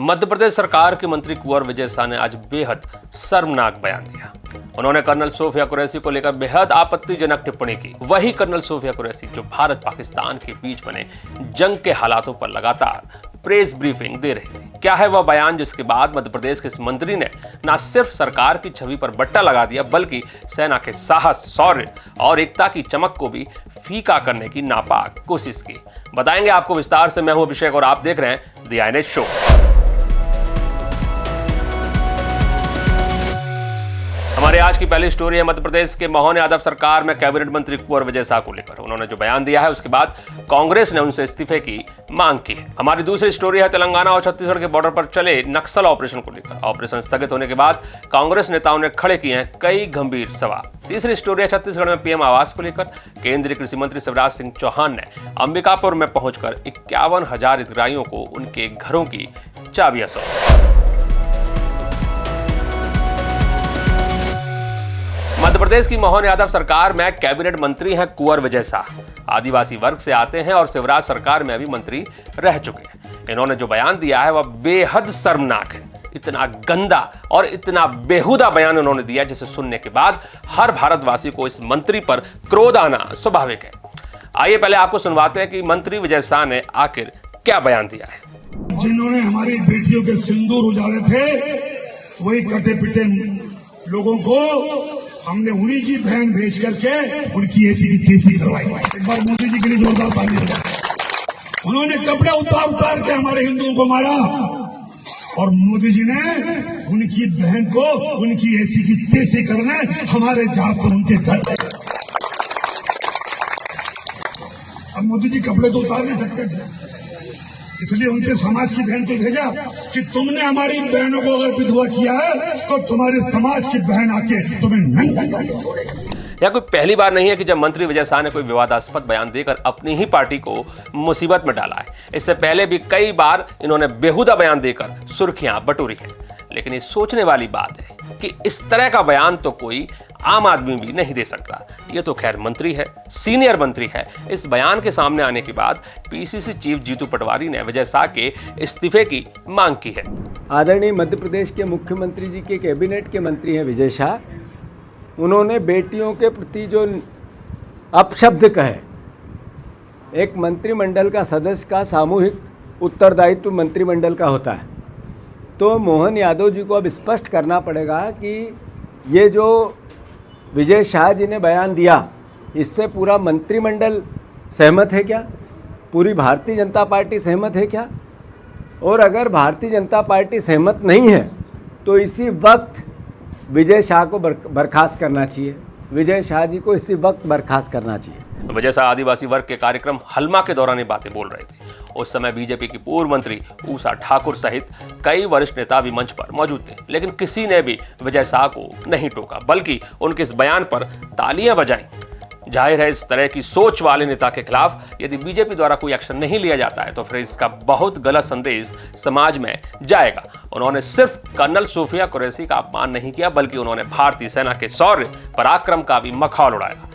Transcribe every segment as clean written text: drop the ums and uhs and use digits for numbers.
मध्य प्रदेश सरकार के मंत्री कुंवर विजय शाह ने आज बेहद शर्मनाक बयान दिया। उन्होंने कर्नल सोफिया कुरैशी को लेकर बेहद आपत्तिजनक टिप्पणी की। वही कर्नल सोफिया कुरैशी जो भारत पाकिस्तान के बीच बने जंग के हालातों पर लगातार प्रेस ब्रीफिंग दे रही थी। क्या है वह बयान जिसके बाद मध्य प्रदेश के इस मंत्री ने न सिर्फ सरकार की छवि पर बट्टा लगा दिया, बल्कि सेना के साहस, शौर्य और एकता की चमक को भी फीका करने की नापाक कोशिश की। बताएंगे आपको विस्तार से। मैं हूं अभिषेक और आप देख रहे हैं द आईएनएच शो। हमारे आज की पहली स्टोरी है मध्य प्रदेश के मोहन यादव सरकार में कैबिनेट मंत्री कुंवर विजय शाह को लेकर। उन्होंने जो बयान दिया है उसके बाद कांग्रेस ने उनसे इस्तीफे की मांग की है। हमारी दूसरी स्टोरी है तेलंगाना और छत्तीसगढ़ के बॉर्डर पर चले नक्सल ऑपरेशन को लेकर। ऑपरेशन स्थगित होने के बाद कांग्रेस नेताओं ने खड़े किए हैं कई गंभीर सवाल। तीसरी स्टोरी है छत्तीसगढ़ में पीएम आवास को लेकर। केंद्रीय कृषि मंत्री शिवराज सिंह चौहान ने अंबिकापुर में पहुंचकर 51,000 हितग्राहियों को उनके घरों की चाबियां सौंपी। मध्य प्रदेश की मोहन यादव सरकार में कैबिनेट मंत्री हैं कुंवर विजय शाह। आदिवासी वर्ग से आते हैं और शिवराज सरकार में भी मंत्री रह चुके हैं। इन्होंने जो बयान दिया है वह बेहद शर्मनाक है। इतना गंदा और इतना बेहुदा बयान उन्होंने दिया जिसे सुनने के बाद हर भारतवासी को इस मंत्री पर क्रोध आना स्वाभाविक है। आइए पहले आपको सुनवाते हैं कि मंत्री विजय शाह ने आखिर क्या बयान दिया है। जिन्होंने हमारी बेटियों के सिंदूर उजाड़े थे, वही कटे पिटे लोगों को हमने उन्हीं की बहन भेज करके उनकी ऐसी की तैसी करवाई। एक बार मोदी जी के लिए जोरदार ताली बजाएं। उन्होंने कपड़े उतार के हमारे हिंदुओं को मारा और मोदी जी ने उनकी बहन को उनकी ऐसी की तैसी करने हमारे जहाज से उनके घर। अब मोदी जी कपड़े तो उतार नहीं सकते थे, इसलिए उनके समाज की बहन को भेजा कि तुमने हमारी बहनों को अगर विधवा किया है तो तुम्हारे समाज की बहन आके तुम्हें नहीं छोड़ेगी। यह कोई पहली बार नहीं है कि जब मंत्री विजय शाह ने कोई विवादास्पद बयान देकर अपनी ही पार्टी को मुसीबत में डाला है। इससे पहले भी कई बार इन्होंने बेहुदा बयान देकर सुर्खियां बटोरी हैं। लेकिन ये सोचने वाली बात है कि इस तरह का बयान तो कोई आम आदमी भी नहीं दे सकता। ये तो खैर मंत्री है, सीनियर मंत्री है। इस बयान के सामने आने के बाद पीसीसी चीफ जीतू पटवारी ने विजय शाह के इस्तीफे की मांग की है। आदरणीय मध्य प्रदेश के मुख्यमंत्री जी के कैबिनेट के मंत्री हैं विजय शाह। उन्होंने बेटियों के प्रति जो अपशब्द कहे, एक मंत्रिमंडल का सदस्य का सामूहिक उत्तरदायित्व मंत्रिमंडल का होता है, तो मोहन यादव जी को अब स्पष्ट करना पड़ेगा कि ये जो विजय शाह जी ने बयान दिया, इससे पूरा मंत्रिमंडल सहमत है क्या? पूरी भारतीय जनता पार्टी सहमत है क्या? और अगर भारतीय जनता पार्टी सहमत नहीं है तो इसी वक्त विजय शाह को बर्खास्त करना चाहिए। विजय शाह जी को इसी वक्त बर्खास्त करना चाहिए। विजय शाह आदिवासी वर्ग के कार्यक्रम हलमा के दौरान ये बातें बोल रहे थे। उस समय बीजेपी की पूर्व मंत्री ऊषा ठाकुर सहित कई वरिष्ठ नेता भी मंच पर मौजूद थे, लेकिन किसी ने भी विजय शाह को नहीं टोका, बल्कि उनके इस बयान पर तालियां बजाईं। जाहिर है इस तरह की सोच वाले नेता के खिलाफ यदि बीजेपी द्वारा कोई एक्शन नहीं लिया जाता है तो फिर इसका बहुत गलत संदेश समाज में जाएगा। उन्होंने सिर्फ कर्नल सोफिया कुरैशी का अपमान नहीं किया, बल्कि उन्होंने भारतीय सेना के शौर्य पराक्रम का भी मखौल उड़ाया।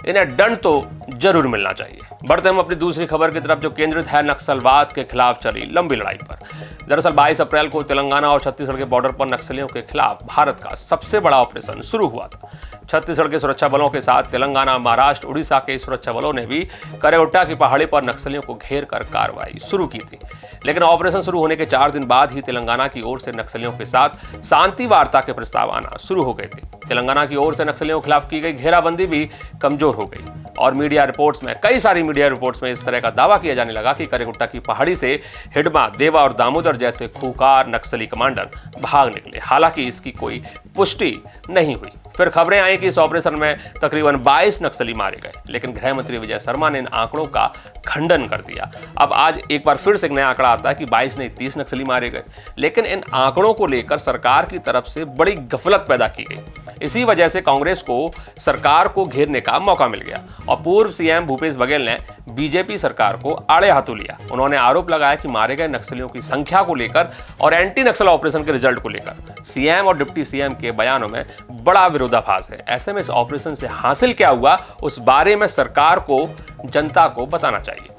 इन्हें दंड तो जरूर मिलना चाहिए। बढ़ते हम अपनी दूसरी खबर की तरफ, जो केंद्रित है नक्सलवाद के खिलाफ चली लंबी लड़ाई पर। दरअसल 22 अप्रैल को तेलंगाना और छत्तीसगढ़ के बॉर्डर पर नक्सलियों के खिलाफ भारत का सबसे बड़ा ऑपरेशन शुरू हुआ था। छत्तीसगढ़ के सुरक्षा बलों के साथ तेलंगाना, महाराष्ट्र, उड़ीसा के सुरक्षा बलों ने भी करेउट्टा की पहाड़ी पर नक्सलियों को घेर कर कार्रवाई शुरू की थी। लेकिन ऑपरेशन शुरू होने के 4 दिन बाद ही तेलंगाना की ओर से नक्सलियों के साथ शांति वार्ता के प्रस्ताव आना शुरू हो गए थे। तेलंगाना की ओर से नक्सलियों के खिलाफ की गई घेराबंदी भी कमजोर हो गई और मीडिया रिपोर्ट्स में, कई सारी मीडिया रिपोर्ट्स में इस तरह का दावा किया जाने लगा कि करेउट्टा की पहाड़ी से हिडमा, देवा और दामोदर जैसे खूंखार नक्सली कमांडर भाग निकले। हालांकि इसकी कोई पुष्टि नहीं हुई। फिर खबरें आई कि इस ऑपरेशन में तकरीबन 22 नक्सली मारे गए, लेकिन गृह मंत्री विजय शर्मा ने इन आंकड़ों का खंडन कर दिया। अब आज एक बार फिर से एक नया आंकड़ा आता है कि 22 नहीं 30 नक्सली मारे गए, लेकिन इन आंकड़ों को लेकर सरकार की तरफ से बड़ी गफलत पैदा की गई। इसी वजह से कांग्रेस को सरकार को घेरने का मौका मिल गया और पूर्व सीएम भूपेश बघेल ने बीजेपी सरकार को आड़े हाथों लिया। उन्होंने आरोप लगाया कि मारे गए नक्सलियों की संख्या को लेकर और एंटी नक्सल ऑपरेशन के रिजल्ट को लेकर सीएम और डिप्टी सीएम के बयानों में बड़ा विरोधाभास है। ऐसे में इस ऑपरेशन से हासिल क्या हुआ, उस बारे में सरकार को जनता को बताना चाहिए।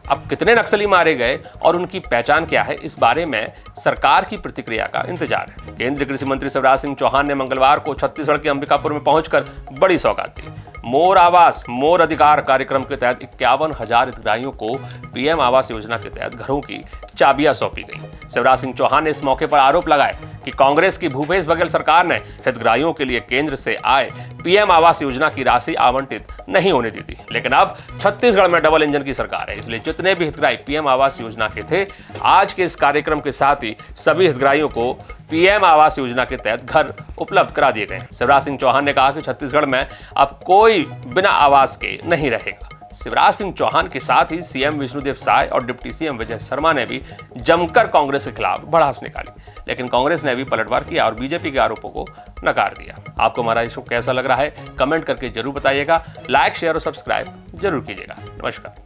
अब कितने नक्सली मारे गए और उनकी पहचान क्या है, इस बारे में सरकार की प्रतिक्रिया का इंतजार है। केंद्रीय कृषि मंत्री शिवराज सिंह चौहान ने मंगलवार को छत्तीसगढ़ के अंबिकापुर में पहुंचकर बड़ी सौगात दी। मोर आवास मोर अधिकार कार्यक्रम के तहत 51,000 हितग्राहियों को पीएम आवास योजना के तहत घरों की चाबियां सौंपी गई। शिवराज सिंह चौहान ने इस मौके पर आरोप लगाए कि कांग्रेस की भूपेश बघेल सरकार ने हितग्राहियों के लिए केंद्र से आए पीएम आवास योजना की राशि आवंटित नहीं होने दी थी। लेकिन अब छत्तीसगढ़ में डबल इंजन की सरकार है, इसलिए जितने भी हितग्राही पीएम आवास योजना के थे, आज के इस कार्यक्रम के साथ ही सभी हितग्राहियों को पीएम आवास योजना के तहत घर उपलब्ध करा दिए गए। शिवराज सिंह चौहान ने कहा कि छत्तीसगढ़ में अब कोई बिना आवास के नहीं रहेगा। शिवराज सिंह चौहान के साथ ही सीएम विष्णुदेव साय और डिप्टी सीएम विजय शर्मा ने भी जमकर कांग्रेस के खिलाफ भड़ास निकाली, लेकिन कांग्रेस ने भी पलटवार किया और बीजेपी के आरोपों को नकार दिया। आपको हमारा ये शो कैसा लग रहा है, कमेंट करके जरूर बताइएगा। लाइक, शेयर और सब्सक्राइब जरूर कीजिएगा। नमस्कार।